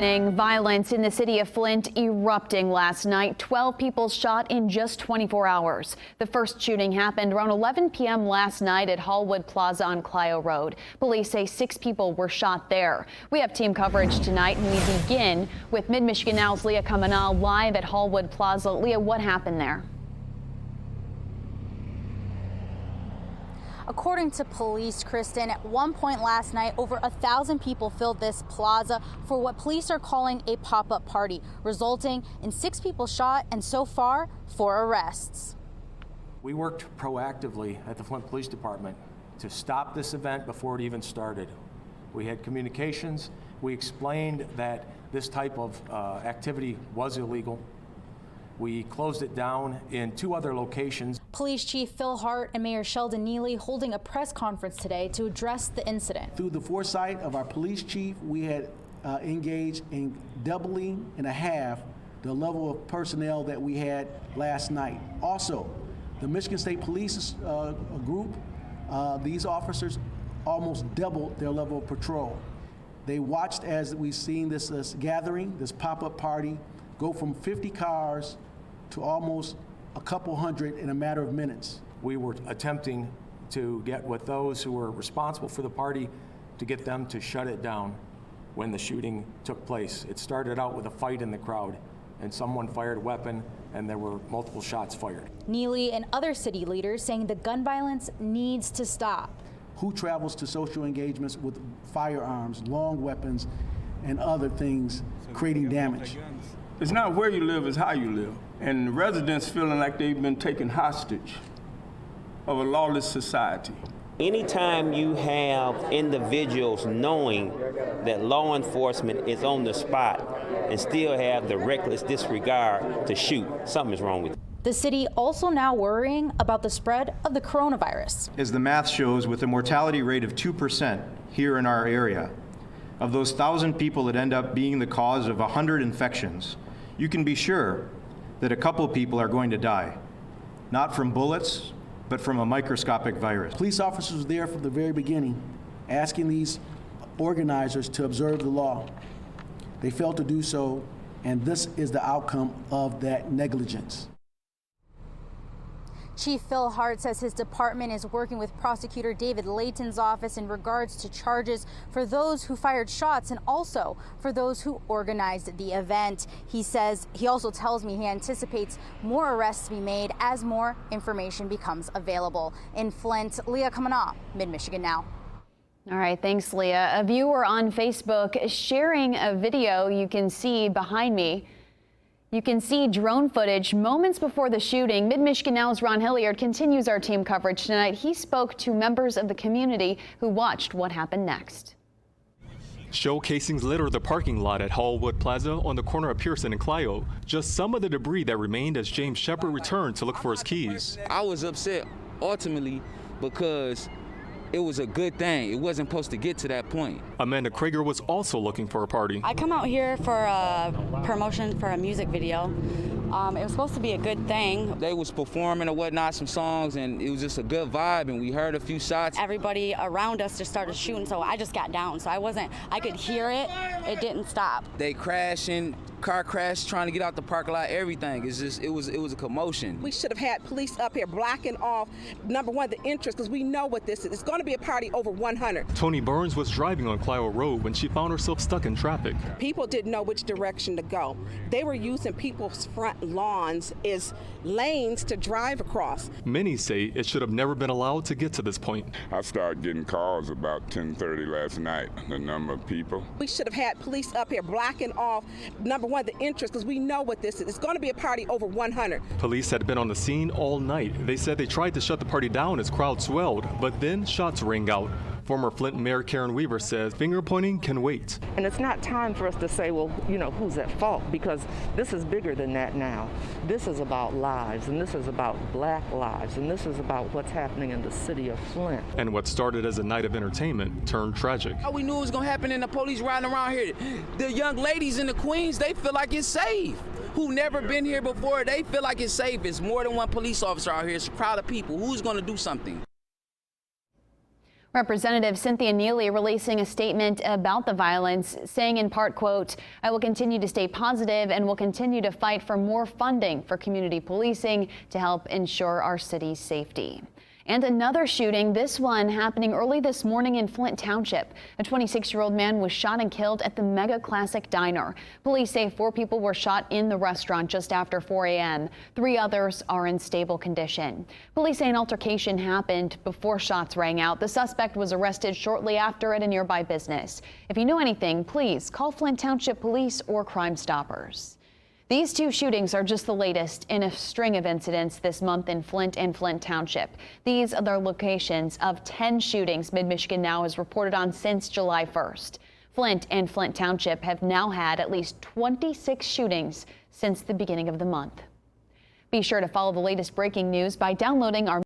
Violence in the city of Flint erupting last night. 12 people shot in just 24 hours. The first shooting happened around 11 p.m. last night at Hallwood Plaza on Clio Road. Police say 6 people were shot there. We have team coverage tonight, and we begin with Mid-Michigan Now's Leah Kamanal live at Hallwood Plaza. Leah, what happened there? According to police, Kristen, at one point last night, over 1,000 people filled this plaza for what police are calling a pop-up party, resulting in 6 people shot and so far 4 arrests. We worked proactively at the Flint Police Department to stop this event before it even started. We had communications. We explained that this type of activity was illegal. We closed it down in 2 other locations. Police Chief Phil Hart and Mayor Sheldon Neely holding a press conference today to address the incident. Through the foresight of our police chief, we had engaged in doubling and a half the level of personnel that we had last night. Also, the Michigan State Police group, these officers almost doubled their level of patrol. They watched as we've seen this gathering, this pop-up party, go from 50 cars to almost a couple hundred in a matter of minutes. We were attempting to get with those who were responsible for the party to get them to shut it down when the shooting took place. It started out with a fight in the crowd, and someone fired a weapon, and there were multiple shots fired. Neely and other city leaders saying the gun violence needs to stop. Who travels to social engagements with firearms, long weapons, and other things creating damage? It's not where you live, it's how you live. And the residents feeling like they've been taken hostage of a lawless society. Anytime you have individuals knowing that law enforcement is on the spot and still have the reckless disregard to shoot, something is wrong with it. The city also now worrying about the spread of the coronavirus. As the math shows, with a mortality rate of 2% here in our area, of those 1,000 people that end up being the cause of 100 infections, you can be sure that a couple people are going to die, not from bullets, but from a microscopic virus. Police officers were there from the very beginning, asking these organizers to observe the law. They failed to do so, and this is the outcome of that negligence. Chief Phil Hart says his department is working with prosecutor David Layton's office in regards to charges for those who fired shots and also for those who organized the event. He also tells me he anticipates more arrests to be made as more information becomes available. In Flint, Leah Kamanal, Mid-Michigan Now. All right, thanks, Leah. A viewer on Facebook sharing a video you can see behind me. You can see drone footage moments before the shooting. Mid-Michigan Now's Ron Hilliard continues our team coverage tonight. He spoke to members of the community who watched what happened next. Shell casings litter the parking lot at Hallwood Plaza on the corner of Pearson and Clio. Just some of the debris that remained as James Shepard returned to look for his keys. I was upset ultimately because it was a good thing. It wasn't supposed to get to that point. Amanda Krager was also looking for a party. I come out here for a promotion for a music video. It was supposed to be a good thing. They was performing or whatnot, some songs, and it was just a good vibe, and we heard a few shots. Everybody around us just started shooting, so I just got down. So I could hear it. It didn't stop. They crashing, car crash, trying to get out the parking lot, everything. It's just, it was a commotion. We should have had police up here blocking off, number one, the entrance, because we know what this is. It's going to be a party over 100. Tony Burns was driving on Clio Road when she found herself stuck in traffic. People didn't know which direction to go. They were using people's front lawns as lanes to drive across. Many say it should have never been allowed to get to this point. I started getting calls about 10:30 last night, the number of people. We should have had police up here blocking off, number one, the entrance, because we know what this is. It's going to be a party over 100. Police had been on the scene all night. They said they tried to shut the party down as crowds swelled, but then shots rang out. Former Flint Mayor Karen Weaver says finger pointing can wait. And it's not time for us to say, well, who's at fault, because this is bigger than that now. This is about lives, and this is about black lives, and this is about what's happening in the city of Flint. And what started as a night of entertainment turned tragic. Oh, we knew it was going to happen, and the police riding around here. The young ladies and the queens, they feel like it's safe. Who never been here before, they feel like it's safe. It's more than one police officer out here. It's a crowd of people. Who's going to do something? Representative Cynthia Neely releasing a statement about the violence, saying in part, quote, "I will continue to stay positive and will continue to fight for more funding for community policing to help ensure our city's safety." And another shooting, this one happening early this morning in Flint Township. A 26-year-old man was shot and killed at the Mega Classic Diner. Police say 4 people were shot in the restaurant just after 4 a.m. 3 others are in stable condition. Police say an altercation happened before shots rang out. The suspect was arrested shortly after at a nearby business. If you know anything, please call Flint Township Police or Crime Stoppers. These 2 shootings are just the latest in a string of incidents this month in Flint and Flint Township. These are the locations of 10 shootings Mid-Michigan Now has reported on since July 1st. Flint and Flint Township have now had at least 26 shootings since the beginning of the month. Be sure to follow the latest breaking news by downloading our